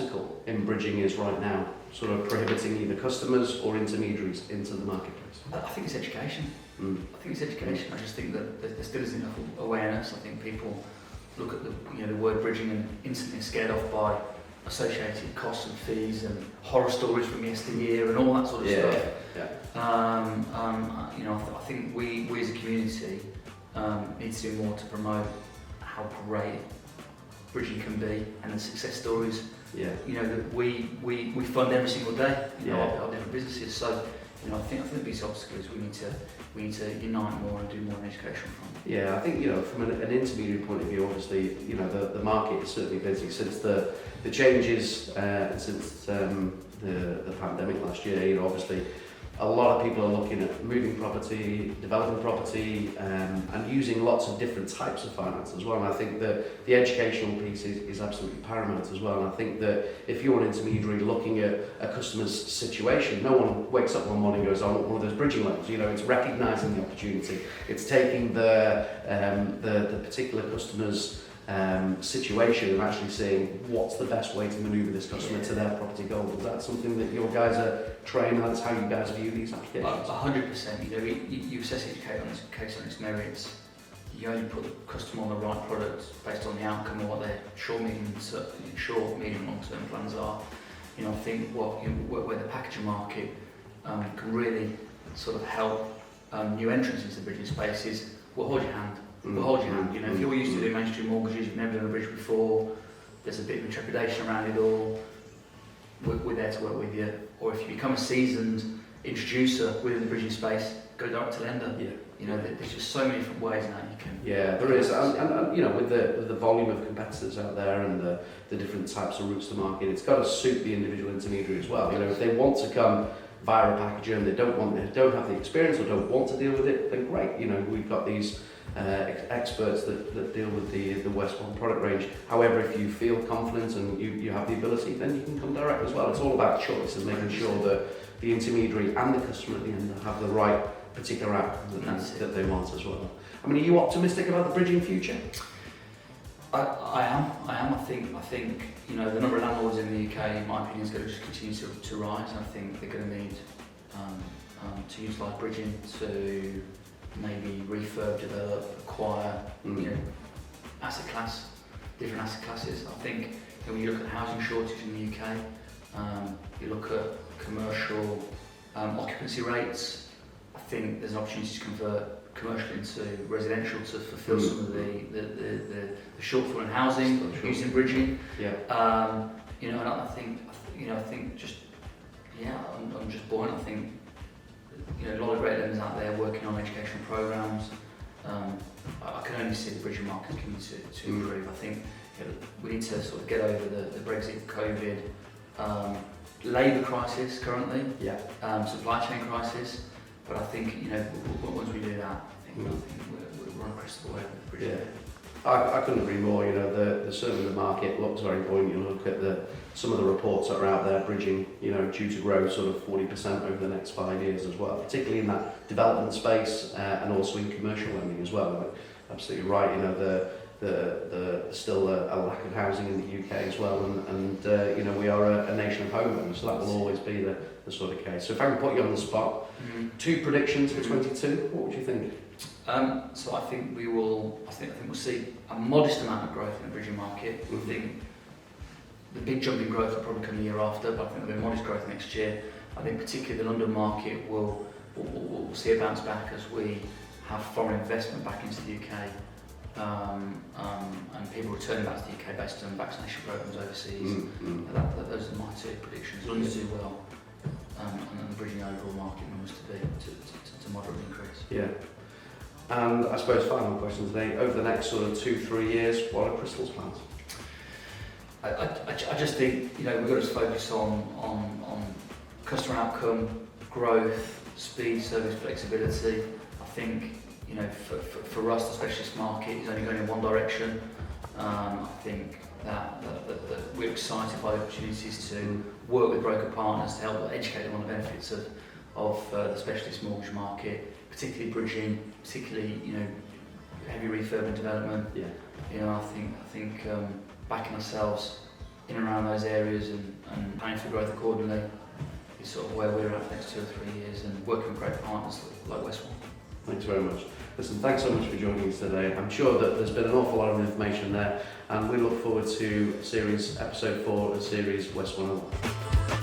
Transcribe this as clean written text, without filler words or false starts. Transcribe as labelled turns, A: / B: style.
A: obstacle in bridging is right now, sort of prohibiting either customers or intermediaries into the marketplace?
B: I think it's education. I think it's education. I just think that there still isn't enough awareness. I think people look at the word bridging and instantly are scared off by associated costs and fees and horror stories from yesteryear and all that sort of stuff. I think we as a community need to do more to promote how great bridging can be and the success stories. That we fund every single day. Our different businesses. So I think the biggest obstacle is we need to unite more and do more on education front.
A: Yeah, I think from an intermediary point of view, obviously the market is certainly busy since the changes since the pandemic last year. Obviously a lot of people are looking at moving property, developing property, and using lots of different types of finance as well. And I think that the educational piece is absolutely paramount as well. And I think that if you're an intermediary looking at a customer's situation, no one wakes up one morning and goes, I want one of those bridging loans. It's recognising the opportunity. It's taking the particular customer's situation and actually saying what's the best way to manoeuvre this customer to their property goal. Is that something that your guys are trained? That's how you guys view these applications?
B: 100%. You assess each case on its merits. You only put the customer on the right product based on the outcome of what their short, medium, long-term plans are. I think where the packaging market can really sort of help new entrants into the bridging space is we'll hold your hand. We'll hold your hand. If you're used to doing mainstream mortgages, you've never done a bridge before, there's a bit of trepidation around it all, we're there to work with you. Or if you become a seasoned introducer within the bridging space, go direct to lender. There's just so many different ways now you can.
A: Yeah, there is, and with the volume of competitors out there and the different types of routes to market, it's got to suit the individual intermediary as well. If they want to come via a packager and they don't have the experience or don't want to deal with it, then great. We've got these experts that deal with the West One product range. However, if you feel confident and you have the ability, then you can come direct as well. It's all about choice and making sure that the intermediary and the customer at the end have the right particular outcome that they want as well. Are you optimistic about the bridging future?
B: I am. I think the number of landlords in the UK, in my opinion, is going to just continue to rise. And I think they're going to need to utilise bridging to maybe refurb, develop, acquire, different asset classes. I think when you look at housing shortage in the UK, you look at commercial occupancy rates. I think there's an opportunity to convert commercial into residential to fulfil some of the shortfall in housing using bridging. And I think I'm just buoyant. I think a lot of great lenders out there working on educational programs. I can only see the bridging market continue to improve. I think we need to sort of get over the Brexit, COVID, labour crisis currently, supply chain crisis. But I think once we do that, I think we're on a crystal ball over the bridging.
A: I couldn't agree more. Certainly the market looks very buoyant. You look at some of the reports that are out there, bridging, due to grow sort of 40% over the next 5 years as well, particularly in that development space and also in commercial lending as well. Absolutely right. The still a lack of housing in the UK as well, and we are a nation of homeowners, so that will always be the sort of case. So if I can put you on the spot, 2 predictions for 22, what would you think?
B: So I think we'll see a modest amount of growth in the bridging market. I think the big jump in growth will probably come the year after, but I think there'll be modest growth next year. I think particularly the London market will see a bounce back as we have foreign investment back into the UK, and people returning back to the UK based on vaccination programs overseas. Those are my 2 predictions. London's do well, and then the bridging overall market moves to moderately increase.
A: And I suppose final question today, over the next sort of 2-3 years, what are Crystal's plans?
B: I just think we've got to focus on customer outcome, growth, speed, service, flexibility. I think for us the specialist market is only going in one direction. I think that we're excited by the opportunities to work with broker partners to help educate them on the benefits of the specialist mortgage market, particularly bridging, particularly heavy refurb and development. I think backing ourselves in and around those areas and planning for growth accordingly is sort of where we're at the next 2 or 3 years, and working with great partners like Westmore.
A: Thanks very much. Listen, thanks so much for joining us today. I'm sure that there's been an awful lot of information there, and we look forward to episode 4 of series West 101.